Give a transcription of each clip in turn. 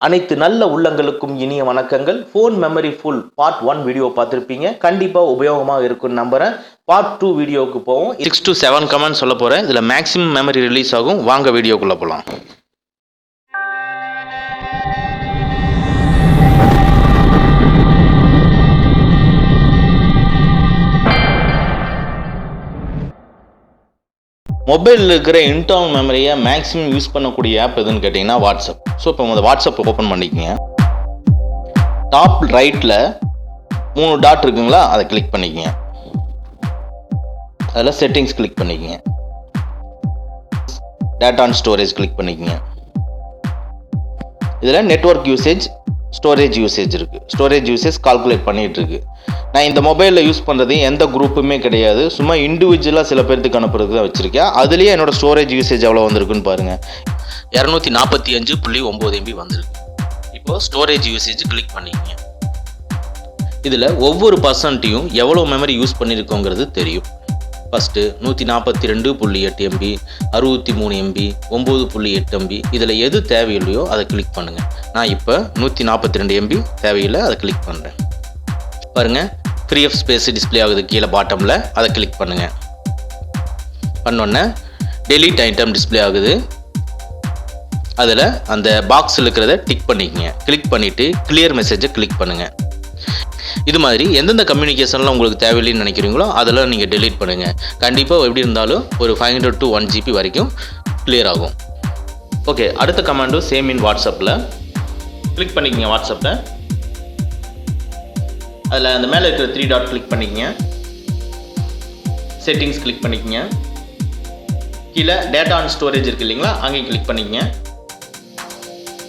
அனைத்து நல்ல உள்ளங்களுக்கும் இனிய வணக்கங்கள். Phone memory full part 1 video பார்த்துருப்பீங்க. கண்டிப்பாக உபயோகமாக இருக்குன்னு நம்புகிறேன். பார்ட் 2 வீடியோவுக்கு போவோம். 6 to 7 கமெண்ட் சொல்ல போகிறேன். இதில் மேக்ஸிமம் மெமரி ரிலீஸ் ஆகும். வாங்க வீடியோக்குள்ளே போகலாம். மொபைலில் இருக்கிற இன்டர்னல் மெமரியை மேக்ஸிமம் யூஸ் பண்ணக்கூடிய ஆப் எதுன்னு கேட்டிங்கன்னா வாட்ஸ்அப். ஸோ இப்போ அந்த வாட்ஸ்அப் ஓப்பன் பண்ணிக்கங்க. டாப் ரைட்டில் 3 டாட் இருக்குங்களா, அதை கிளிக் பண்ணிக்கங்க. அதில் செட்டிங்ஸ் கிளிக் பண்ணிக்கங்க. டேட்டா அண்ட் ஸ்டோரேஜ் கிளிக் பண்ணிக்கங்க. இதில் நெட்வொர்க் யூசேஜ், ஸ்டோரேஜ் யூசேஜ் இருக்குது. ஸ்டோரேஜ் யூசேஜ் கால்குலேட் பண்ணிகிட்டு இருக்கு. நான் இந்த மொபைலில் யூஸ் பண்ணுறது எந்த குரூப்புமே கிடையாது, சும்மா இண்டிவிஜுவலாக சில பேருக்கு அனுப்புறதுக்கு தான் வச்சுருக்கேன். அதுலேயே என்னோட ஸ்டோரேஜ் யூசேஜ் எவ்வளோ வந்திருக்குன்னு பாருங்கள். 245.9 MB வந்திருக்கு. இப்போது ஸ்டோரேஜ் யூசேஜ் கிளிக் பண்ணிக்கங்க. இதில் ஒவ்வொரு பர்சன்ட்டையும் எவ்வளோ மெமரி யூஸ் பண்ணியிருக்கோங்கிறது தெரியும். First 142.8 MB, 63 MB, 9.8 MB. இதில் எது தேவையில்லையோ அதை கிளிக் பண்ணுங்கள். நான் இப்போ 142 MB தேவையில்லை, அதை கிளிக் பண்ணுறேன். பாருங்கள், ஃப்ரீ ஆஃப் ஸ்பேஸ் டிஸ்பிளே ஆகுது கீழே பாட்டமில், அதை கிளிக் பண்ணுங்கள். பண்ணோன்னே டெலீட் ஐட்டம் டிஸ்பிளே ஆகுது. அதில் அந்த பாக்ஸில் இருக்கிறத டிக் பண்ணிக்கங்க. கிளிக் பண்ணிவிட்டு கிளியர் மெசேஜை கிளிக் பண்ணுங்கள். இது மாதிரி எந்தெந்த கம்யூனிகேஷன்லாம் உங்களுக்கு தேவையில்லைன்னு நினைக்கிறீங்களோ அதெல்லாம் நீங்கள் டெலீட் பண்ணுங்கள். கண்டிப்பாக எப்படி இருந்தாலும் ஒரு 500 to 1 GB வரைக்கும் கிளியர் ஆகும். ஓகே, அடுத்த கமாண்டும் சேம் இன் வாட்ஸ்அப்பில் கிளிக் பண்ணிக்கங்க. வாட்ஸ்அப்பில் அதில் அந்த மேலே இருக்கிற 3 டாட் கிளிக் பண்ணிக்கங்க. செட்டிங்ஸ் கிளிக் பண்ணிக்கங்க. கீழே டேட்டா அண்ட் ஸ்டோரேஜ் இருக்குது இல்லைங்களா, அங்கேயும் கிளிக் பண்ணிக்கங்க.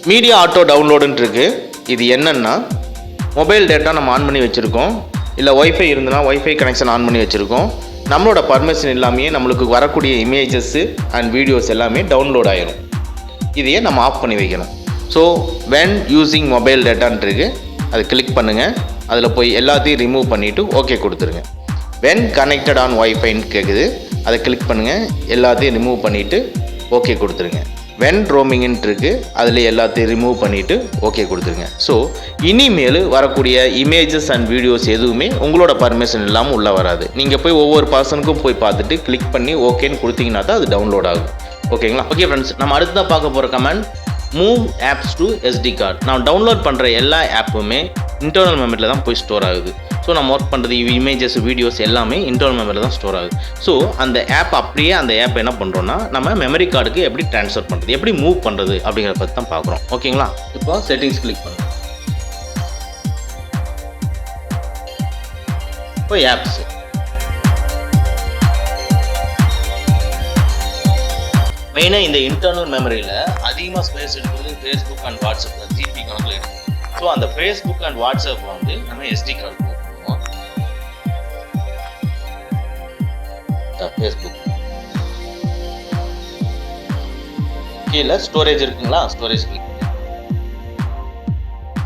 மீடியா ஆட்டோ டவுன்லோடுன்னு இருக்குது. இது என்னென்னா, மொபைல் டேட்டா நம்ம ஆன் பண்ணி வச்சுருக்கோம், இல்லை ஒய்ஃபை இருந்ததுன்னா ஒய்ஃபை கனெக்ஷன் ஆன் பண்ணி வச்சுருக்கோம். நம்மளோட பர்மிஷன் இல்லாமையே நம்மளுக்கு வரக்கூடிய இமேஜஸ்ஸு அண்ட் வீடியோஸ் எல்லாமே டவுன்லோட் ஆகிடும். இதையே நம்ம ஆஃப் பண்ணி வைக்கணும். ஸோ வென் யூஸிங் மொபைல் டேட்டான்னு இருக்குது, அதை கிளிக் பண்ணுங்கள். அதில் போய் எல்லாத்தையும் ரிமூவ் பண்ணிவிட்டு ஓகே கொடுத்துருங்க. வென் கனெக்டட் ஆன் ஒய்ஃபைன்னு கேட்குது, அதை கிளிக் பண்ணுங்கள். எல்லாத்தையும் ரிமூவ் பண்ணிவிட்டு ஓகே கொடுத்துருங்க. வென் ரோமிங்ன்னு இருக்குது, அதில் எல்லாத்தையும் ரிமூவ் பண்ணிவிட்டு ஓகே கொடுத்துருங்க. ஸோ இனிமேல் வரக்கூடிய இமேஜஸ் அண்ட் வீடியோஸ் எதுவுமே உங்களோட பர்மிஷன் இல்லாமல் உள்ளே வராது. நீங்கள் போய் ஒவ்வொரு பர்சனுக்கும் போய் பார்த்துட்டு கிளிக் பண்ணி ஓகேன்னு கொடுத்தீங்கன்னா தான் அது டவுன்லோட் ஆகும். ஓகேங்களா? ஓகே ஃப்ரெண்ட்ஸ், நம்ம அடுத்ததாக பார்க்க போகிற comment move apps to SD card. நான் டவுன்லோட் பண்ணுற எல்லா ஆப்புமே இன்டர்னல் மெமரியில் தான் போய் ஸ்டோர் ஆகுது. ஸோ நம்ம ஒர்க் பண்ணுறது இமேஜஸ், வீடியோஸ் எல்லாமே இன்டர்னல் மெமரியில் தான் ஸ்டோர் ஆகுது. ஸோ அந்த ஆப் அப்படியே அந்த ஆப் என்ன பண்ணுறோன்னா நம்ம மெமரி கார்டுக்கு எப்படி ட்ரான்ஸ்ஃபர் பண்ணுறது, எப்படி மூவ் பண்ணுறது அப்படிங்கிறத பற்றி தான் பார்க்குறோம். ஓகேங்களா? இப்போ செட்டிங்ஸ் கிளிக் பண்ணுங்க. இப்போ ஆப்ஸ், மெயினாக இந்த இன்டர்னல் மெமரியில் அதிகமாக ஸ்பேஸ் எடுக்கிறது ஃபேஸ்புக் அண்ட் வாட்ஸ்அப்பில் GB கணக்கில் எடுக்கும். ஸோ அந்த ஃபேஸ்புக் அண்ட் வாட்ஸ்அப் வந்து நம்ம SD கார்டு போட்டுருவோம். ஃபேஸ்புக் கீழே ஸ்டோரேஜ் இருக்குங்களா, ஸ்டோரேஜ் கிளிக் பண்ணி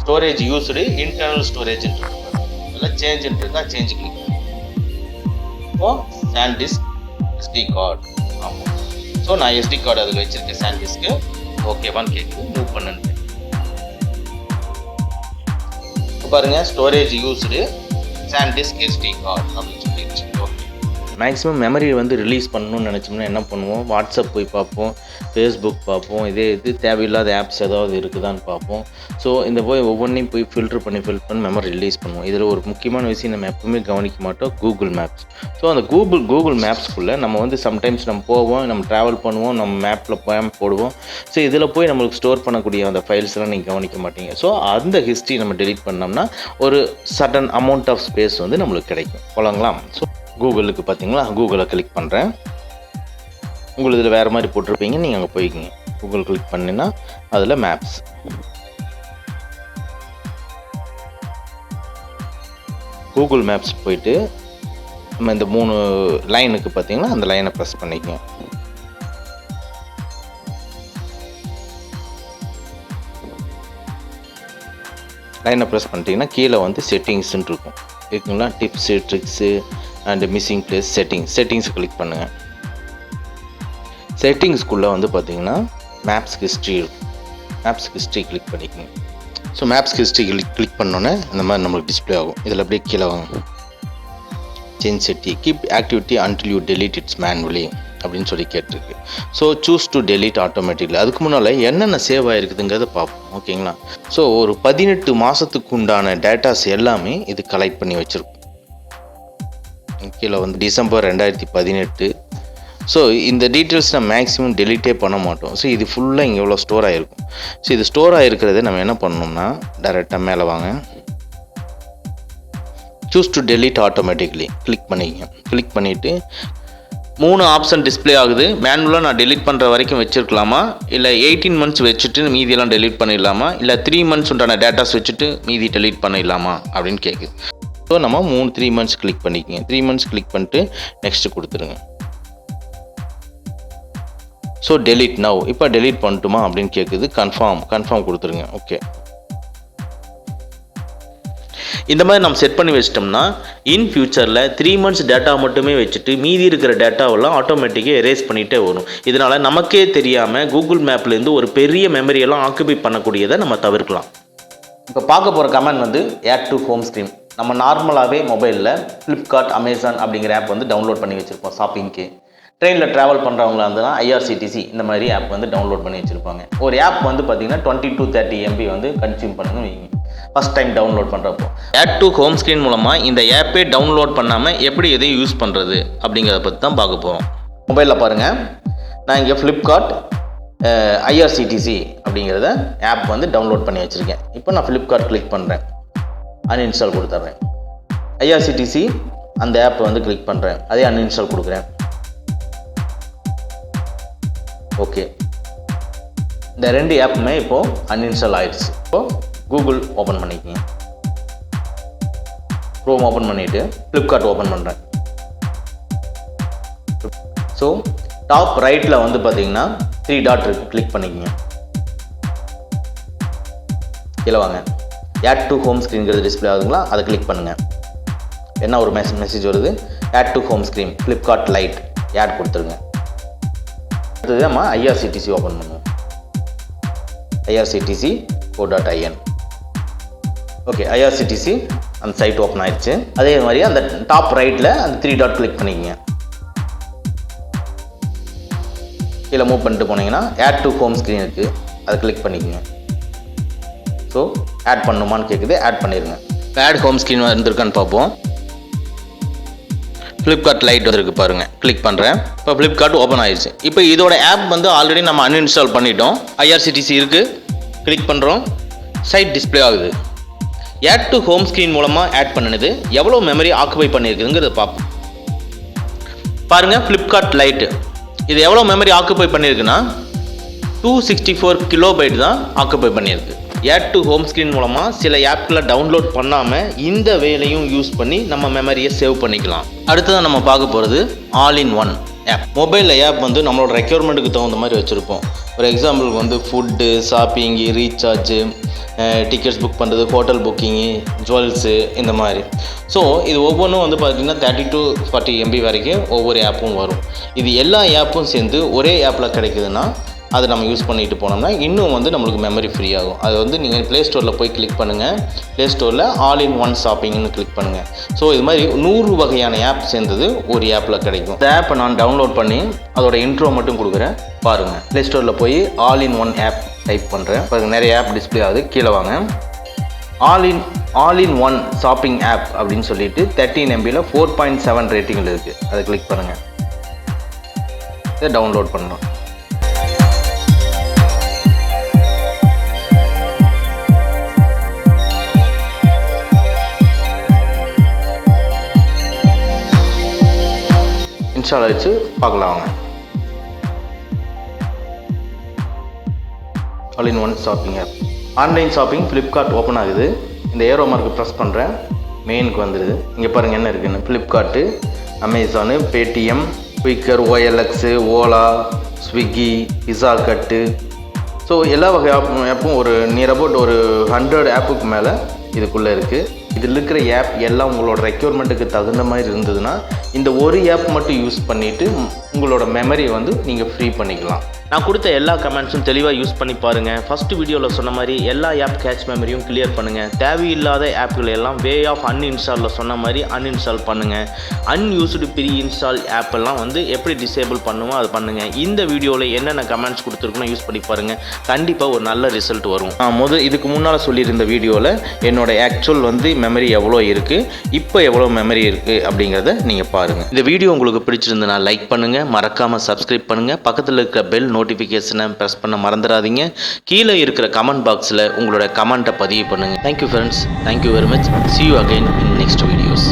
ஸ்டோரேஜ் யூஸ்டு இன்டர்னல் ஸ்டோரேஜ் இருக்கு, இல்லை சேஞ்ச் இருக்கா, சேஞ்ச் கிளிக் பண்ணி இப்போ சாண்டிஸ்க் SD கார்டு. ஆமாம், ஸோ நான் SD கார்டு அதில் வச்சுருக்கேன். சாண்டிஸ்க்கு ஓகேவான்னு கேட்குது, மூவ் பண்ணுன்னு. பாருங்கள், storage used SanDisk SD card அப்படின்னு சொல்லிடுச்சு. ஓகே, மேக்ஸிமம் மெமரி வந்து ரிலீஸ் பண்ணணும்னு நினச்சோம்னா என்ன பண்ணுவோம், வாட்ஸ்அப் போய் பார்ப்போம், ஃபேஸ்புக் பார்ப்போம், இது தேவையில்லாத ஆப்ஸ் ஏதாவது இருக்குதான்னு பார்ப்போம். ஸோ இந்த போய் ஒவ்வொன்றையும் போய் ஃபில்டர் பண்ணி மெமரி ரிலீஸ் பண்ணுவோம். இதில் ஒரு முக்கியமான விஷயம் நம்ம எப்பவுமே கவனிக்க மாட்டோம், கூகுள் மேப்ஸ். ஸோ அந்த கூகுள் மேப்ஸ்க்குள்ளே நம்ம வந்து சம்டைம்ஸ் நம்ம போவோம், நம்ம ட்ராவல் பண்ணுவோம், நம்ம மேப்பில் மேப் போடுவோம். ஸோ இதில் போய் நம்மளுக்கு ஸ்டோர் பண்ணக்கூடிய அந்த ஃபைல்ஸ்லாம் நீங்கள் கவனிக்க மாட்டீங்க. ஸோ அந்த ஹிஸ்ட்ரி நம்ம டெலீட் பண்ணோம்னா ஒரு சடன் அமௌண்ட் ஆஃப் ஸ்பேஸ் வந்து நம்மளுக்கு கிடைக்கும். போலாங்களா? ஸோ கூகுளுக்கு பார்த்தீங்களா, கூகுளை கிளிக் பண்ணுறேன். உங்களுக்கு இதில் வேறு மாதிரி போட்டிருப்பீங்க, நீங்கள் அங்கே போய்க்கிங்க. கூகுள் கிளிக் பண்ணினா அதில் மேப்ஸ், கூகுள் மேப்ஸ் போயிட்டு நம்ம இந்த 3 லைனுக்கு பார்த்தீங்கன்னா அந்த லைனை ப்ரெஸ் பண்ணிக்கோங்க. லைனை ப்ரெஸ் பண்ணிட்டீங்கன்னா கீழே வந்து செட்டிங்ஸ்ன்னு இருக்கும் இருக்குங்களா, tips, tricks and missing place, settings click பண்ணுங்கள். செட்டிங்ஸ்குள்ளே வந்து பார்த்தீங்கன்னா மேப்ஸ் ஹிஸ்ட்ரி இருக்கும். மேப்ஸ் ஹிஸ்ட்ரி கிளிக் பண்ணிக்கோங்க. ஸோ மேப்ஸ் ஹிஸ்ட்ரி கிளிக் பண்ணோன்னே இந்த மாதிரி நம்மளுக்கு டிஸ்பிளே ஆகும். இதில் அப்படியே கீழே வாங்க, change setting keep activity until you delete its manually அப்படின்னு சொல்லி கேட்டிருக்கு. So choose to delete automatically. அதுக்கு முன்னால் என்னென்ன சேவ் ஆகிருக்குதுங்கிறத பார்ப்போம். ஓகேங்களா? ஸோ ஒரு 18 மாதத்துக்கு உண்டான டேட்டாஸ் எல்லாமே இது கலெக்ட் பண்ணி வச்சுருக்கும். கீழே வந்து டிசம்பர் 2018. ஸோ இந்த டீட்டெயில்ஸ் நம்ம மேக்ஸிமம் டெலீட்டே பண்ண மாட்டோம். ஸோ இது ஃபுல்லாக இங்கே எவ்வளோ ஸ்டோர் ஆகிருக்கும். ஸோ இது ஸ்டோர் ஆகிருக்கிறத நம்ம என்ன பண்ணணும்னா டைரெக்டாக மேலே வாங்க, choose to delete automatically click பண்ணிக்கங்க. கிளிக் பண்ணிவிட்டு 3 ஆப்ஷன் டிஸ்பிளே ஆகுது. மேனுவலாக நான் டெலீட் பண்ணுற வரைக்கும் வச்சுருக்கலாமா, இல்லை 18 மந்த்ஸ் வச்சுட்டு மீதியெல்லாம் டெலீட் பண்ணிடலாமா, இல்லை 3 மந்த்ஸ் உண்டான டேட்டாஸ் வச்சுட்டு மீதி டெலீட் பண்ணிடலாமா அப்படின்னு கேட்குது. ஸோ நம்ம 3 மந்த்ஸ் கிளிக் பண்ணிக்கோங்க. 3 மந்த்ஸ் கிளிக் பண்ணிட்டு நெக்ஸ்ட்டு கொடுத்துருங்க. ஸோ டெலீட் நவ், இப்போ டெலீட் பண்ணட்டுமா அப்படின்னு கேட்குது. கன்ஃபார்ம் கொடுத்துருங்க. ஓகே, இந்த மாதிரி நம்ம செட் பண்ணி வச்சிட்டோம்னா இன் ஃபியூச்சரில் 3 மந்த்ஸ் டேட்டா மட்டுமே வச்சுட்டு மீதி இருக்கிற டேட்டாவெல்லாம் ஆட்டோமேட்டிக்காக எரேஸ் பண்ணிகிட்டே வரும். இதனால் நமக்கே தெரியாமல் கூகுள் மேப்லேருந்து ஒரு பெரிய மெமரியெல்லாம் ஆக்குபை பண்ணக்கூடியதை நம்ம தவிர்க்கலாம். இப்போ பார்க்க போகிற கமெண்ட் வந்து ஆட் டு ஹோம் ஸ்க்ரீன். நம்ம நார்மலாகவே மொபைலில் ஃப்ளிப்கார்ட், அமேசான் அப்படிங்கிற ஆப் வந்து டவுன்லோட் பண்ணி வச்சுருப்போம். ஷாப்பிங்க்கு ட்ரெயினில் ட்ராவல் பண்ணுறவங்களா இருந்ததுன்னா ஐஆர்சிடிசி இந்த மாதிரி ஆப் வந்து டவுன்லோட் பண்ணி வச்சுருப்பாங்க. ஒரு ஆப் வந்து பார்த்திங்கன்னா 20 to 30 MB வந்து கன்சியூம் பண்ணணும்னு வைங்க ஃபஸ்ட் டைம் டவுன்லோட் பண்ணுறப்போ. ஆட் டு ஹோம் ஸ்க்ரீன் மூலமாக இந்த ஆப்பே டவுன்லோட் பண்ணாமல் எப்படி எதையும் யூஸ் பண்ணுறது அப்படிங்கிறத பற்றி தான் பார்க்க போகிறோம். மொபைலில் பாருங்கள், நான் இங்கே ஃப்ளிப்கார்ட் ஐஆர்சிடிசி அப்படிங்கிறத ஆப் வந்து டவுன்லோட் பண்ணி வச்சுருக்கேன். இப்போ நான் ஃப்ளிப்கார்ட் கிளிக் பண்ணுறேன், அன்இன்ஸ்டால் கொடுத்துட்றேன். ஐஆர்சிடிசி அந்த ஆப்பை வந்து கிளிக் பண்ணுறேன், அதே அன்இன்ஸ்டால் கொடுக்குறேன். ஓகே, இந்த 2 ஆப்புமே இப்போது அன்இன்ஸ்டால் ஆகிடுச்சு. இப்போது கூகுள் ஓப்பன் பண்ணிக்கங்க, க்ரோம் ஓப்பன் பண்ணிவிட்டு ஃப்ளிப்கார்ட் ஓப்பன் பண்ணுறேன். ஸோ டாப் ரைட்டில் வந்து பார்த்தீங்கன்னா 3 டாட் இருக்குது, கிளிக் பண்ணிக்கங்க. கீழே வாங்க, ஆட் டு ஹோம் ஸ்க்ரீன்கிறது டிஸ்பிளே ஆகுதுங்களா, அதை கிளிக் பண்ணுங்கள். என்ன ஒரு மெசேஜ் வருது, add to home screen Flipkart lite add கொடுத்துருங்க. அடுத்தது நம்ம ஐஆர்சிடிசி ஓப்பன் பண்ணுவோம், irctc.co.in. ஓகே, ஐஆர்சிடிசி அந்த சைட் ஓப்பன் ஆயிடுச்சு. அதே மாதிரி அந்த டாப் ரைட்டில் அந்த 3 டாட் கிளிக் பண்ணிக்கங்க. கீழே மூவ் பண்ணிட்டு போனீங்கன்னா ஆட் டு ஹோம் ஸ்க்ரீன் இருக்குது, அதை கிளிக் பண்ணிக்கங்க. ஸோ ஆட் பண்ணுமான்னு கேட்குது, ஆட் பண்ணிடுங்க. ஆட் ஹோம் ஸ்க்ரீன் வந்துருக்கான்னு பார்ப்போம். ஃப்ளிப்கார்ட் லைட் வந்துருக்கு பாருங்கள், கிளிக் பண்ணுறேன். இப்போ ஃப்ளிப்கார்ட் ஓப்பன் ஆயிடுச்சு. இப்போ இதோட ஆப் வந்து ஆல்ரெடி நம்ம அன்இன்ஸ்டால் பண்ணிட்டோம். ஐஆர்சிடிசி இருக்குது, கிளிக் பண்ணுறோம், சைட் டிஸ்பிளே ஆகுது. ஆட் டு ஹோம் ஸ்க்ரீன் மூலமாக ஆட் பண்ணினது எவ்வளோ மெமரி ஆக்குபை பண்ணியிருக்குதுங்கிறத பார்ப்போம். பாருங்கள், ஃப்ளிப்கார்ட் லைட்டு இது எவ்வளோ மெமரி ஆக்குபை பண்ணியிருக்குன்னா 264 கிலோபைட் தான் ஆக்குபை பண்ணியிருக்கு. ஆட் டு ஹோம் ஸ்க்ரீன் மூலமாக சில ஆப்களை டவுன்லோட் பண்ணாமல் இந்த வேலையும் யூஸ் பண்ணி நம்ம மெமரியை சேவ் பண்ணிக்கலாம். அடுத்ததான் நம்ம பார்க்க போகிறது ஆல் இன் ஒன் ஆப். மொபைலில் ஆப் வந்து நம்மளோட ரெக்யர்மெண்ட்டுக்கு தகுந்த மாதிரி வச்சுருப்போம். ஒரு எக்ஸாம்பிளுக்கு வந்து food, shopping, recharge, tickets book பண்ணுறது, ஹோட்டல் புக்கிங்கு, ஜுவல்ஸு, இந்த மாதிரி. ஸோ இது ஒவ்வொன்றும் வந்து பார்த்திங்கன்னா 30 to 40 MB வரைக்கும் ஒவ்வொரு ஆப்பும் வரும். இது எல்லா ஆப்பும் சேர்ந்து ஒரே ஆப்பில் கிடைக்குதுன்னா அதை நம்ம யூஸ் பண்ணிட்டு போனோம்னா இன்னும் வந்து நம்மளுக்கு மெமரி ஃப்ரீ ஆகும். அது வந்து நீங்கள் ப்ளே ஸ்டோரில் போய் கிளிக் பண்ணுங்கள். ப்ளே ஸ்டோரில் ஆல் இன் ஒன் ஷாப்பிங்னு கிளிக் பண்ணுங்கள். ஸோ இது மாதிரி 100 வகையான ஆப் சேர்ந்தது ஒரு ஆப்பில் கிடைக்கும். இந்த ஆப்பை நான் டவுன்லோட் பண்ணி அதோட இன்ட்ரோ மட்டும் கொடுக்குறேன் பாருங்கள். ப்ளே ஸ்டோரில் போய் all in one app type பண்ணுறேன். பாருங்கள், நிறைய ஆப் டிஸ்பிளே ஆகுது. கீழே வாங்க, all in one shopping app அப்படின்னு சொல்லிட்டு 13 MBயில் 4.7 ரேட்டிங்கில் இருக்குது. அதை கிளிக் பண்ணுங்கள். இதை டவுன்லோட் பண்ணணும். இன்ஸ்டால் ஆகிடுச்சு, பார்க்கலாம் வாங்க. All in one shopping app. Online shopping Flipkart open ஆகுது. இந்த ஏரோ மார்க்கு ப்ரெஸ் பண்ணுறேன், மெயினுக்கு வந்துடுது. இங்கே பாருங்கள் என்ன இருக்குன்னு, Flipkart, Amazon, Paytm, Quikr, OLX, Ola, Swiggy, Pizza Hut. So எல்லா வகை ஆப்பும் ஒரு நியர் அபவுட் ஒரு 100 ஆப்புக்கு மேலே இதுக்குள்ளே இருக்குது. இதில் இருக்கிற ஆப் எல்லாம் உங்களோட ரெக்யர்மெண்ட்டுக்கு தகுந்த மாதிரி இருந்ததுன்னா இந்த ஒரு ஆப் மட்டும் யூஸ் பண்ணிவிட்டு உங்களோட மெமரியை வந்து நீங்கள் ஃப்ரீ பண்ணிக்கலாம். நான் கொடுத்த எல்லா கமெண்ட்ஸும் தெளிவாக யூஸ் பண்ணி பாருங்கள். ஃபஸ்ட்டு வீடியோவில் சொன்ன மாதிரி எல்லா ஆப் கேட்ச் மெமரியும் கிளியர் பண்ணுங்கள். தேவையில்லாத ஆப்களை எல்லாம் வே ஆஃப் அன்இன்ஸ்டாலில் சொன்ன மாதிரி அன்இன்ஸ்டால் பண்ணுங்கள். அன்யூஸ்டு ப்ரீ இன்ஸ்டால் ஆப் எல்லாம் வந்து எப்படி டிசேபிள் பண்ணுமோ அது பண்ணுங்கள். இந்த வீடியோவில் என்னென்ன கமெண்ட்ஸ் கொடுத்துருக்குன்னு யூஸ் பண்ணி பாருங்கள். கண்டிப்பாக ஒரு நல்ல ரிசல்ட் வரும். நான் இதுக்கு முன்னால் சொல்லியிருந்த வீடியோவில் என்னோட ஆக்சுவல் வந்து மெமரி எவ்வளோ இருக்குது, இப்போ எவ்வளோ மெமரி இருக்குது அப்படிங்கிறத நீங்கள் பாருங்கள். இந்த வீடியோ உங்களுக்கு பிடிச்சிருந்ததுன்னா லைக் பண்ணுங்கள், மறக்காமல் சப்ஸ்கிரைப் பண்ணுங்கள், பக்கத்தில் இருக்கிற பெல் நோட்டிஃபிகேஷனை ப்ரெஸ் பண்ண மறந்துடாதீங்க. கீழே இருக்கிற கமெண்ட் பாக்ஸில் உங்களோட கமெண்ட்டை பதிவு பண்ணுங்கள். Thank you friends, thank you very much. See you again in next videos.